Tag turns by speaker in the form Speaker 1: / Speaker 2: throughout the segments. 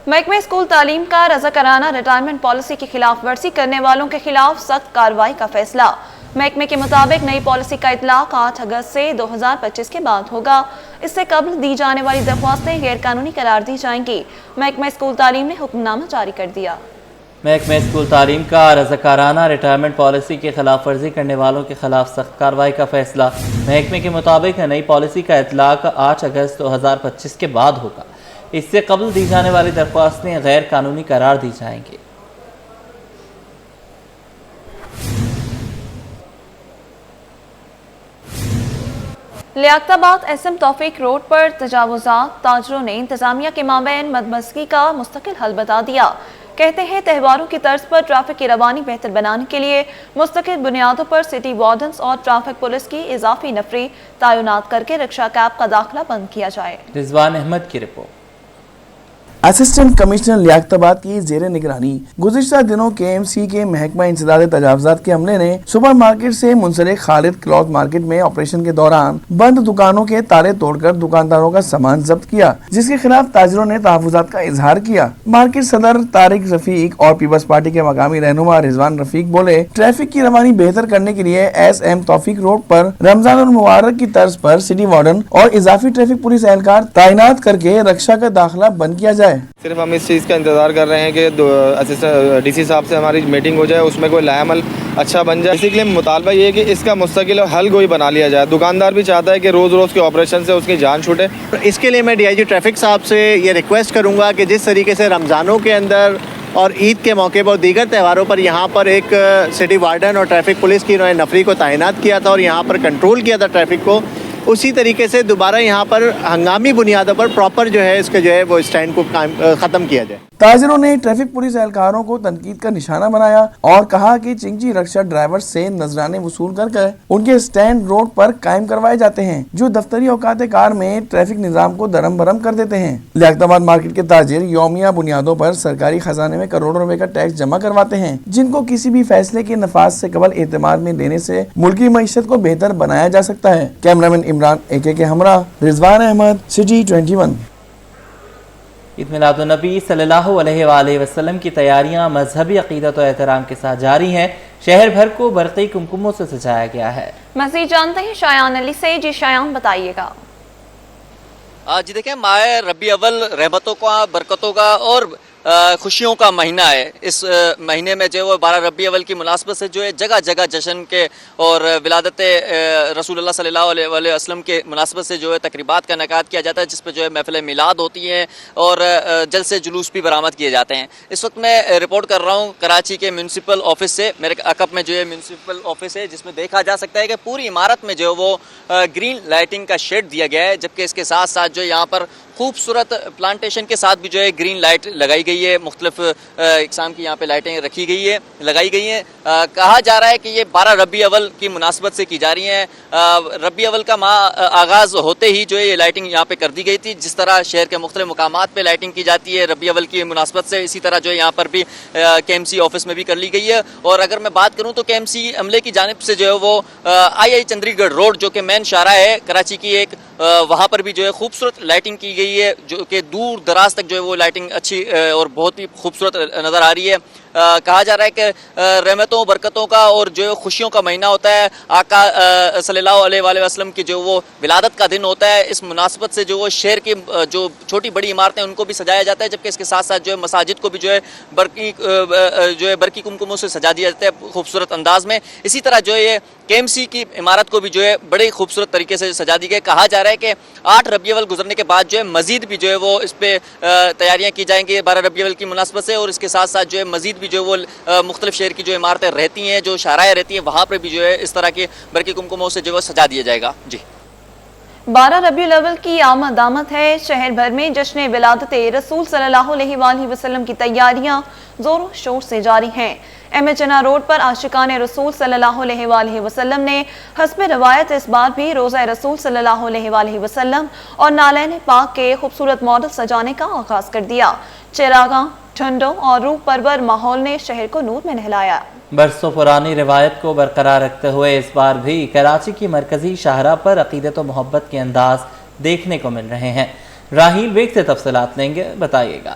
Speaker 1: محکمہ اسکول تعلیم کا رضاکارانہ ریٹائرمنٹ پالیسی کی خلاف ورزی کرنے والوں کے خلاف سخت کارروائی کا فیصلہ۔ محکمے کے مطابق نئی پالیسی کا اطلاق 8 اگست سے 2025 کے بعد ہوگا۔ اس سے قبل دی جانے والی درخواستیں غیر قانونی قرار دی جائیں گی۔ محکمہ اسکول تعلیم نے حکم نامہ جاری کر دیا۔
Speaker 2: محکمہ اسکول تعلیم کا رضاکارانہ ریٹائرمنٹ پالیسی کی خلاف ورزی کرنے والوں کے خلاف سخت کارروائی کا فیصلہ۔ محکمے کے مطابق نئی پالیسی کا اطلاق 8 اگست 2025 کے بعد ہوگا۔ اس سے قبل دی جانے والی درخواستیں غیر قانونی قرار دی جائیں گی۔
Speaker 1: لیاقت آباد ایس ایم توفیق روڈ پر تجاوزات تاجروں نے انتظامیہ کے مابین مدمزگی کا مستقل حل بتا دیا۔ کہتے ہیں تہواروں کی طرز پر ٹریفک کی روانی بہتر بنانے کے لیے مستقل بنیادوں پر سٹی وارڈنز اور ٹریفک پولیس کی اضافی نفری تعینات کر کے رکشہ کیب کا داخلہ بند کیا جائے۔
Speaker 2: رضوان احمد کی رپورٹ۔
Speaker 3: اسسٹنٹ کمشنر لیاقت آباد کی زیر نگرانی گزشتہ دنوں کے ایم سی کے محکمہ انسداد تجاوزات کے عملے نے سپر مارکیٹ سے منسلک خالد کلاتھ مارکیٹ میں آپریشن کے دوران بند دکانوں کے تالے توڑ کر دکانداروں کا سامان ضبط کیا، جس کے خلاف تاجروں نے تحفظات کا اظہار کیا۔ مارکیٹ صدر طارق رفیق اور پیپلز پارٹی کے مقامی رہنما رضوان رفیق بولے، ٹریفک کی روانی بہتر کرنے کے لیے ایس ایم توفیق روڈ پر رمضان المبارک کی طرز پر سٹی وارڈن اور اضافی ٹریفک پولیس اہلکار تعینات کر کے رکشہ کا داخلہ بند کیا جائے۔
Speaker 4: صرف ہم اس چیز کا انتظار کر رہے ہیں کہ ڈی سی صاحب سے ہماری میٹنگ ہو جائے، اس میں کوئی لائحہ عمل اچھا بن جائے۔ اسی کے لیے مطالبہ یہ ہے کہ اس کا مستقل حل کوئی بنا لیا جائے۔ دکاندار بھی چاہتا ہے کہ روز روز کے آپریشن سے اس کی جان چھوٹے۔
Speaker 5: اس کے لیے میں ڈی آئی جی ٹریفک صاحب سے یہ ریکویسٹ کروں گا کہ جس طریقے سے رمضانوں کے اندر اور عید کے موقع پر دیگر تہواروں پر یہاں پر ایک سٹی وارڈن اور ٹریفک پولیس کی نفری کو تعینات کیا تھا اور یہاں پر کنٹرول کیا تھا ٹریفک کو، اسی طریقے سے دوبارہ یہاں پر ہنگامی بنیادوں پر پراپر جو ہے اس کے جو ہے وہ اسٹینڈ کو ختم کیا جائے۔
Speaker 3: تاجروں نے ٹریفک پولیس اہلکاروں کو تنقید کا نشانہ بنایا اور کہا کہ چنگجی رکشہ ڈرائیور سے نذرانے وصول کر کے ان کے اسٹینڈ روڈ پر قائم کروائے جاتے ہیں، جو دفتری اوقات کار میں ٹریفک نظام کو درم برم کر دیتے ہیں۔ لیاقت آباد مارکیٹ کے تاجر یومیہ بنیادوں پر سرکاری خزانے میں کروڑوں روپے کا ٹیکس جمع کرواتے ہیں، جن کو کسی بھی فیصلے کے نفاذ سے قبل اعتماد میں لینے سے ملکی معیشت کو بہتر بنایا جا سکتا ہے۔ کیمرامین عمران اے کے ہمراہ رضوان احمد، سٹی 21۔
Speaker 2: عید میلاد النبی صلی اللہ علیہ وآلہ وسلم کی تیاریاں مذہبی عقیدت و احترام کے ساتھ جاری ہیں۔ شہر بھر کو برقی کمکموں سے سجایا گیا ہے۔
Speaker 1: مزید جانتے ہیں شایان علی سے۔ جی شایان، بتائیے گا۔
Speaker 6: جی دیکھیں، ماہ ربیع اول رحمتوں کا، برکتوں کا اور خوشیوں کا مہینہ ہے۔ اس مہینے میں جو ہے 12 ربیع اول کی مناسبت سے جو ہے جگہ جگہ جشن کے اور ولادت رسول اللہ صلی اللہ علیہ وسلم کے مناسبت سے جو ہے تقریبات کا انعقاد کیا جاتا ہے، جس پہ جو ہے محفل میلاد ہوتی ہیں اور جلسے جلوس بھی برآمد کیے جاتے ہیں۔ اس وقت میں رپورٹ کر رہا ہوں کراچی کے میونسپل آفس سے۔ میرے عقب میں جو ہے میونسپل آفس ہے، جس میں دیکھا جا سکتا ہے کہ پوری عمارت میں جو ہے وہ گرین لائٹنگ کا شیڈ دیا گیا ہے، جبکہ اس کے ساتھ ساتھ جو یہاں پر خوبصورت پلانٹیشن کے ساتھ بھی جو ہے گرین لائٹ لگائی گئی ہے۔ مختلف اقسام کی یہاں پہ لائٹیں لگائی گئی ہیں۔ کہا جا رہا ہے کہ یہ 12 ربیع اول کی مناسبت سے کی جا رہی ہیں۔ ربیع اول کا ماہ آغاز ہوتے ہی جو ہے یہ لائٹنگ یہاں پہ کر دی گئی تھی۔ جس طرح شہر کے مختلف مقامات پہ لائٹنگ کی جاتی ہے ربیع اول کی مناسبت سے، اسی طرح جو ہے یہاں پر بھی کے ایم سی آفس میں بھی کر لی گئی ہے۔ اور اگر میں بات کروں تو کے ایم سی عملے کی جانب سے جو ہے وہ آئی چندری گڑھ روڈ جو کہ مین شاہراہ ہے کراچی کی ایک، وہاں پر بھی جو ہے خوبصورت لائٹنگ کی گئی ہے، جو کہ دور دراز تک جو ہے وہ لائٹنگ اچھی اور بہت ہی خوبصورت نظر آ رہی ہے۔ کہا جا رہا ہے کہ رحمتوں برکتوں کا اور جو خوشیوں کا مہینہ ہوتا ہے، آقا صلی اللہ علیہ وآلہ وسلم کی جو وہ ولادت کا دن ہوتا ہے، اس مناسبت سے جو وہ شہر کی جو چھوٹی بڑی عمارتیں ان کو بھی سجایا جاتا ہے، جبکہ اس کے ساتھ ساتھ جو ہے مساجد کو بھی جو ہے برقی کمکموں سے سجا دیا جاتا ہے خوبصورت انداز میں۔ اسی طرح جو ہے یہ کے ایم سی کی عمارت کو بھی جو ہے بڑے خوبصورت طریقے سے سجا دی گئی۔ کہا جا رہا ہے کہ 8 ربیع اول گزرنے کے بعد جو ہے مزید بھی جو ہے وہ اس پہ تیاریاں کی جائیں گی 12 ربیع اول کی مناسبت سے، اور اس کے ساتھ ساتھ جو ہے مزید بھی جو وہ مختلف شہر کی جو عمارتیں رہتی ہیں، جو شاہراہیں رہتی ہیں، وہاں پر بھی جو ہے اس طرح کے برقی کمکموں سے جو ہے سجا دیا جائے گا۔ جی
Speaker 1: 12 ربیع الاول کی آمد آمد ہے۔ شہر بھر میں جشن ولادت رسول صلی اللہ علیہ وآلہ وسلم کی تیاریاں زور و شور سے جاری ہیں۔ ایم ایچ چنا روڈ پر عاشقان رسول صلی اللہ علیہ وآلہ وسلم نے حسب روایت اس بار بھی روضہ رسول صلی اللہ علیہ وآلہ وسلم اور نالین پاک کے خوبصورت ماڈل سجانے کا آغاز کر دیا۔ چراغاں، ٹھنڈوں اور روح پرور ماحول نے شہر کو نور میں نہلایا۔
Speaker 2: برسوں پرانی روایت کو برقرار رکھتے ہوئے اس بار بھی کراچی کی مرکزی شاہراہ پر عقیدت و محبت کے انداز دیکھنے کو مل رہے ہیں۔ راہیل بیگ سے تفصیلات لیں گے، بتائیے گا۔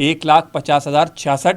Speaker 7: 1,50,066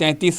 Speaker 7: 33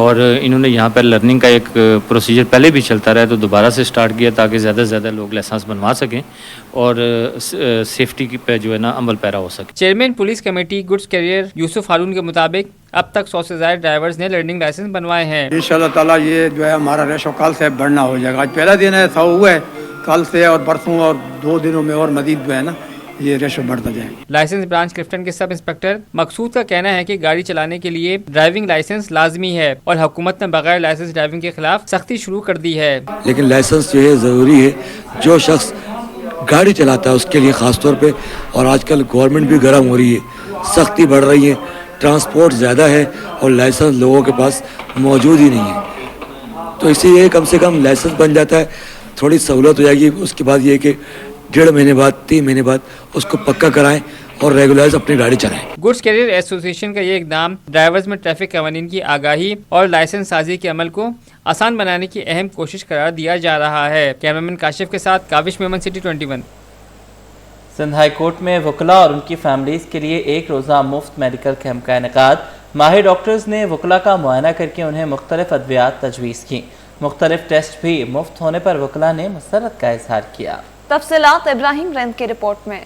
Speaker 8: اور انہوں نے یہاں پر لرننگ کا ایک پروسیجر پہلے بھی چلتا رہا تو دوبارہ سے سٹارٹ کیا تاکہ زیادہ سے زیادہ لوگ لائسنس بنوا سکیں اور سیفٹی پہ جو ہے نا عمل پیرا ہو سکے.
Speaker 9: Chairman police committee goods carrier Yusuf Haroon کے مطابق اب تک 100 سے زائد ڈرائیورز نے لرننگ لائسنس بنوائے ہیں.
Speaker 10: انشاءاللہ تعالیٰ یہ جو ہے ہمارا ریشو کل سے بڑھنا ہو جائے گا. آج پہلا دن ہے 100 ہوا ہے, کل سے اور پرسوں اور 2 دنوں میں اور مزید جو ہے نا یہ ریشو بڑھتا جائے.
Speaker 9: لائسنس برانچ کلفٹن کے سب انسپکٹر مقصود کا کہنا ہے کہ گاڑی چلانے کے لیے ڈرائیونگ لائسنس لازمی ہے اور حکومت نے بغیر لائسنس ڈرائیونگ کے خلاف سختی شروع کر دی ہے.
Speaker 11: لیکن لائسنس جو ہے ضروری ہے. جو شخص گاڑی چلاتا ہے اس کے لیے خاص طور پہ, اور آج کل گورنمنٹ بھی گرم ہو رہی ہے, سختی بڑھ رہی ہے, ٹرانسپورٹ زیادہ ہے اور لائسنس لوگوں کے پاس موجود ہی نہیں ہے. تو اسی لیے کم سے کم لائسنس بن جاتا ہے, تھوڑی سہولت ہو جائے گی. اس کے بعد یہ کہ 1.5 مہینے بعد 3 مہینے بعد اس کو پکا کرائیں اور ریگولرائز اپنی گاڑی چلائیں.
Speaker 9: گڈس کیریئر ایسوسی ایشن کا یہ اقدام ڈرائیورز میں ٹریفک قوانین کی آگاہی اور لائسنس سازی کے عمل کو آسان بنانے کی اہم کوشش قرار دیا جا رہا ہے. کیمرامین کاشف کے ساتھ Kawish Memon, city 21.
Speaker 2: Sindh high court میں وکلاء اور ان کی فیملیز کے لیے 1 روزہ مفت میڈیکل کیمپ کا انعقاد. ماہر ڈاکٹرز نے وکلاء کا معائنہ کر کے انہیں مختلف ادویات تجویز کی. مختلف ٹیسٹ بھی مفت ہونے پر وکلاء نے مسرت کا اظہار کیا.
Speaker 1: تفصیلات ابراہیم رند کی رپورٹ میں.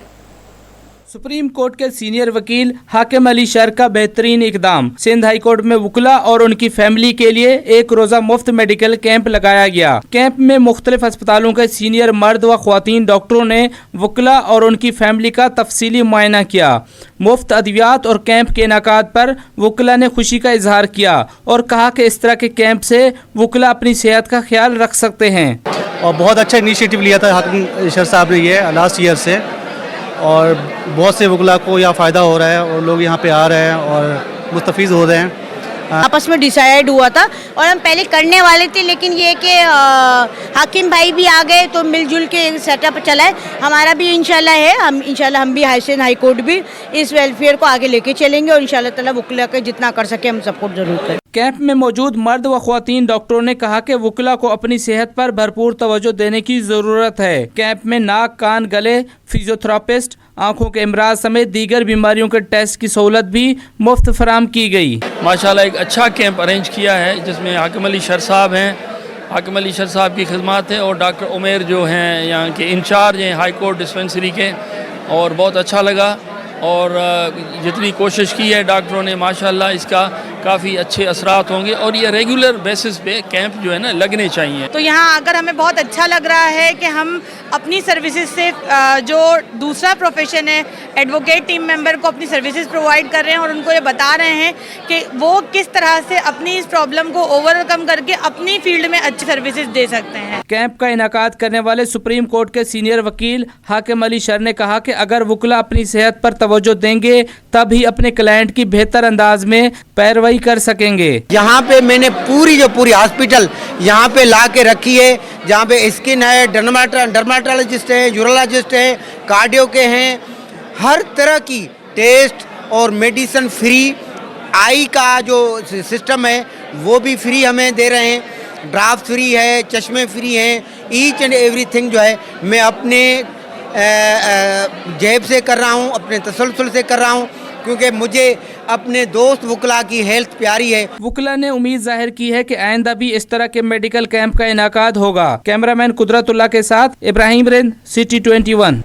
Speaker 12: سپریم کورٹ کے سینئر وکیل حاکم علی شر کا بہترین اقدام. سندھ ہائی کورٹ میں وکلاء اور ان کی فیملی کے لیے 1 روزہ مفت میڈیکل کیمپ لگایا گیا. کیمپ میں مختلف اسپتالوں کے سینئر مرد و خواتین ڈاکٹروں نے وکلاء اور ان کی فیملی کا تفصیلی معائنہ کیا. مفت ادویات اور کیمپ کے انعقاد پر وکلاء نے خوشی کا اظہار کیا اور کہا کہ اس طرح کے کیمپ سے وکلاء اپنی صحت کا خیال رکھ سکتے ہیں.
Speaker 13: اور بہت اچھا انیشیٹو لیا تھا حاکم شر صاحب نے یہ لاسٹ ایئر سے, اور بہت سے وکلاء کو یہاں فائدہ ہو رہا ہے اور لوگ یہاں پہ آ رہے ہیں اور مستفیض ہو رہے ہیں.
Speaker 14: آپس میں ڈیسائیڈ ہوا تھا اور ہم پہلے کرنے والے تھے, لیکن یہ کہ حاکم بھائی بھی آ گئے تو مل جل کے سیٹ اپ چلا ہے. ہمارا بھی انشاءاللہ ہے, ہم بھی سندھ ہائی کورٹ بھی اس ویلفیئر کو آگے لے کے چلیں گے اور انشاءاللہ تعالیٰ وکلاء کے جتنا کر سکے ہم سپورٹ ضرور کریں.
Speaker 12: کیمپ میں موجود مرد و خواتین ڈاکٹروں نے کہا کہ وکلاء کو اپنی صحت پر بھرپور توجہ دینے کی ضرورت ہے. کیمپ میں ناک, کان, گلے, فزیوتھراپسٹ, آنکھوں کے امراض سمیت دیگر بیماریوں کے ٹیسٹ کی سہولت بھی مفت فراہم کی گئی.
Speaker 15: ماشاءاللہ ایک اچھا کیمپ ارینج کیا ہے جس میں حاکم علی شر صاحب ہیں, حاکم علی شر صاحب کی خدمات ہیں, اور ڈاکٹر عمیر جو ہیں یہاں کے انچارج ہیں ہائی کورٹ ڈسپنسری کے, اور بہت اچھا لگا. اور جتنی کوشش کی ہے ڈاکٹروں نے ماشاءاللہ اس کا کافی اچھے اثرات ہوں گے, اور یہ ریگولر بیسس پہ کیمپ جو ہے نا لگنے چاہیے.
Speaker 16: تو یہاں آ کر ہمیں بہت اچھا لگ رہا ہے کہ ہم اپنی سروسز سے جو دوسرا پروفیشن ہے ایڈوکیٹ ٹیم ممبر کو اپنی سروسز پرووائڈ کر رہے ہیں اور ان کو یہ بتا رہے ہیں کہ وہ کس طرح سے اپنی اس پرابلم کو اوور کم کر کے اپنی فیلڈ میں اچھی سروسز دے سکتے ہیں.
Speaker 12: کیمپ کا انعقاد کرنے والے سپریم کورٹ کے سینئر وکیل حاکم علی شر نے کہا کہ اگر وکلاء اپنی صحت پر توجہ دیں گے تب ہی اپنے کلائنٹ کی بہتر انداز میں پیروائی کر سکیں گے.
Speaker 17: یہاں پہ میں نے پوری ہاسپٹل یہاں پہ لا کے رکھی ہے, جہاں پہ اسکن ہے, ڈرماٹولوجسٹ ہے, یورولوجسٹ ہے, کارڈیو کے ہیں, ہر طرح کی ٹیسٹ اور میڈیسن فری. آئی کا جو سسٹم ہے وہ بھی فری ہمیں دے رہے ہیں, ڈرافٹ فری ہے, چشمے فری ہیں, ایچ اینڈ ایوری تھنگ جو ہے میں اپنے جیب سے کر رہا ہوں, اپنے تسلسل سے کر رہا ہوں, کیونکہ مجھے اپنے دوست وکلاء کی ہیلتھ پیاری ہے.
Speaker 12: وکلاء نے امید ظاہر کی ہے کہ آئندہ بھی اس طرح کے میڈیکل کیمپ کا انعقاد ہوگا. کیمرامین قدرت اللہ کے ساتھ ابراہیم رند, سٹی 21.